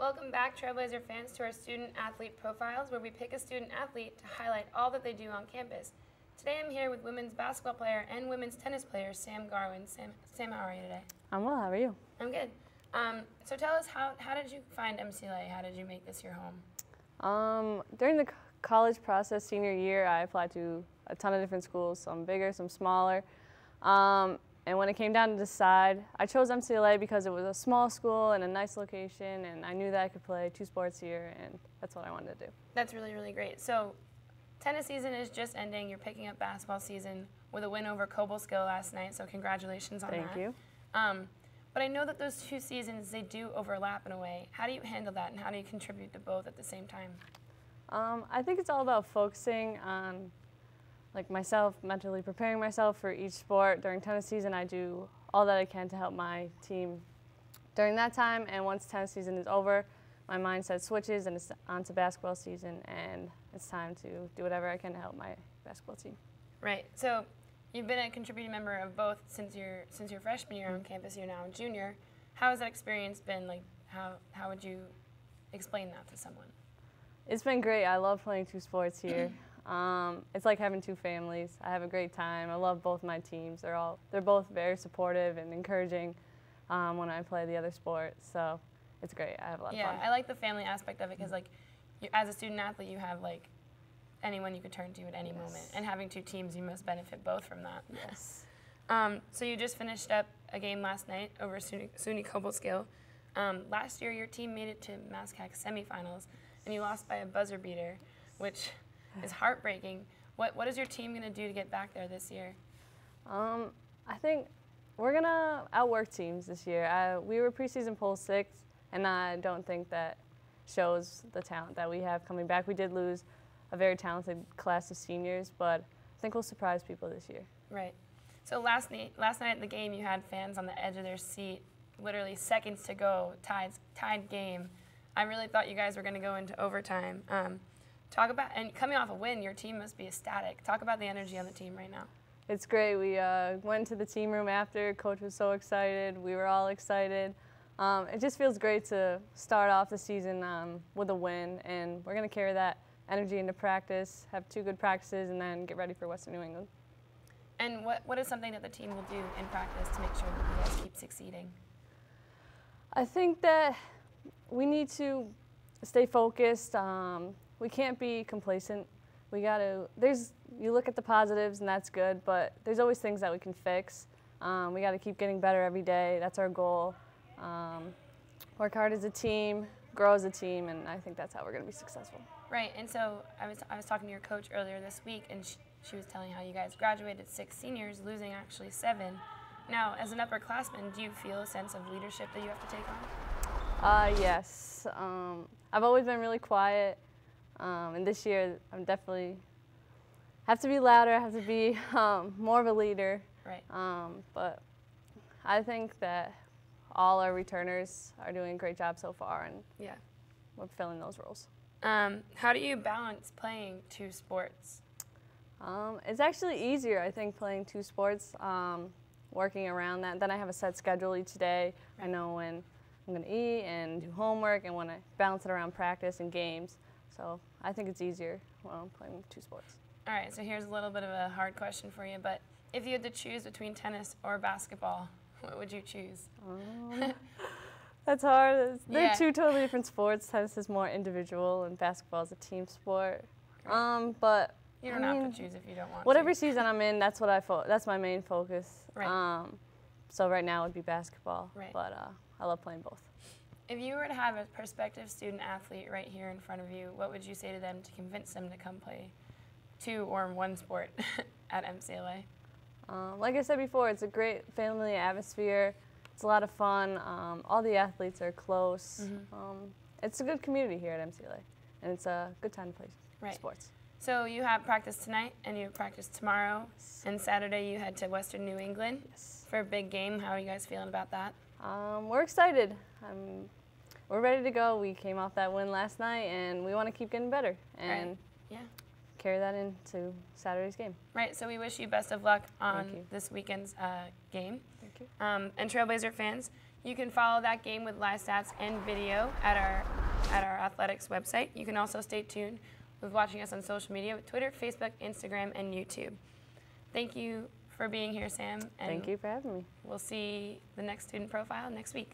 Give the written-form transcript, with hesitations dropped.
Welcome back, Trailblazer fans, to our Student Athlete Profiles, where we pick a student athlete to highlight all that they do on campus. Today I'm here with women's basketball player and women's tennis player, Sam Gawron. Sam, how are you today? I'm well, how are you? I'm good. So tell us, how did you find MCLA? How did you make this your home? During the college process, senior year, I applied to a ton of different schools, some bigger, some smaller. And when it came down to decide, I chose MCLA because it was a small school and a nice location, and I knew that I could play 2 sports here, and that's what I wanted to do. That's really, really great. So tennis season is just ending. You're picking up basketball season with a win over Cobleskill last night, so congratulations on that. Thank you. But I know that those 2 seasons, they do overlap in a way. How do you handle that, and how do you contribute to both at the same time? I think it's all about focusing on myself, mentally preparing myself for each sport. During tennis season, I do all that I can to help my team during that time, and once tennis season is over, my mindset switches and it's on to basketball season, and it's time to do whatever I can to help my basketball team. Right. So you've been a contributing member of both since your freshman year on campus. You're now a junior. How has that experience been? How would you explain that to someone? It's been great. I love playing 2 sports here. It's like having 2 families. I have a great time. I love both my teams. They're both very supportive and encouraging when I play the other sport. So it's great. I have a lot of fun. Yeah, I like the family aspect of it because as a student athlete, you have anyone you could turn to at any moment. And having 2 teams, you must benefit both from that. Yes. So you just finished up a game last night over SUNY Cobleskill. Last year, your team made it to MASCAC semifinals, and you lost by a buzzer beater, which is heartbreaking. What is your team going to do to get back there this year? I think we're going to outwork teams this year. We were preseason poll 6th, and I don't think that shows the talent that we have coming back. We did lose a very talented class of seniors, but I think we'll surprise people this year. Right. So last night at the game, you had fans on the edge of their seat, literally seconds to go, tied game. I really thought you guys were going to go into overtime. Talk about, and coming off a win, your team must be ecstatic. Talk about the energy on the team right now. It's great. We went to the team room after. Coach was so excited. We were all excited. It just feels great to start off the season with a win, and we're going to carry that energy into practice, have 2 good practices, and then get ready for Western New England. And what is something that the team will do in practice to make sure that you guys keep succeeding? I think that we need to stay focused. We can't be complacent. We gotta, you look at the positives and that's good, but there's always things that we can fix. We gotta keep getting better every day. That's our goal. Work hard as a team, grow as a team, and I think that's how we're gonna be successful. Right, and so I was talking to your coach earlier this week, and she was telling how you guys graduated 6 seniors, losing actually 7. Now, as an upperclassman, do you feel a sense of leadership that you have to take on? Yes. I've always been really quiet. And this year, I'm definitely have to be louder, have to be more of a leader. Right. But I think that all our returners are doing a great job so far, and yeah, we're filling those roles. How do you balance playing 2 sports? It's actually easier, I think, playing 2 sports, working around that. Then I have a set schedule each day. I know when I'm going to eat and do homework, and when I balance it around practice and games. So I think it's easier when I'm playing 2 sports. All right, so here's a little bit of a hard question for you, but if you had to choose between tennis or basketball, what would you choose? That's hard. They're 2 totally different sports. Tennis is more individual, and basketball is a team sport. Right. But you don't have to choose if you don't want whatever to. season I'm in, that's that's my main focus. Right. So right now it would be basketball, right. But I love playing both. If you were to have a prospective student athlete right here in front of you, what would you say to them to convince them to come play 2 or 1 sport at MCLA? Like I said before, it's a great family atmosphere. It's a lot of fun. All the athletes are close. Mm-hmm. It's a good community here at MCLA, and it's a good time to play sports. So you have practice tonight, and you have practice tomorrow, and Saturday you head to Western New England for a big game. How are you guys feeling about that? We're excited. We're ready to go. We came off that win last night, and we want to keep getting better and carry that into Saturday's game. Right, so we wish you best of luck on this weekend's game. Thank you. And Trailblazer fans, You can follow that game with live stats and video at our athletics website. You can also stay tuned with watching us on social media with Twitter, Facebook, Instagram, and YouTube. Thank you for being here, Sam. And Thank you for having me. we'll see the next student profile next week.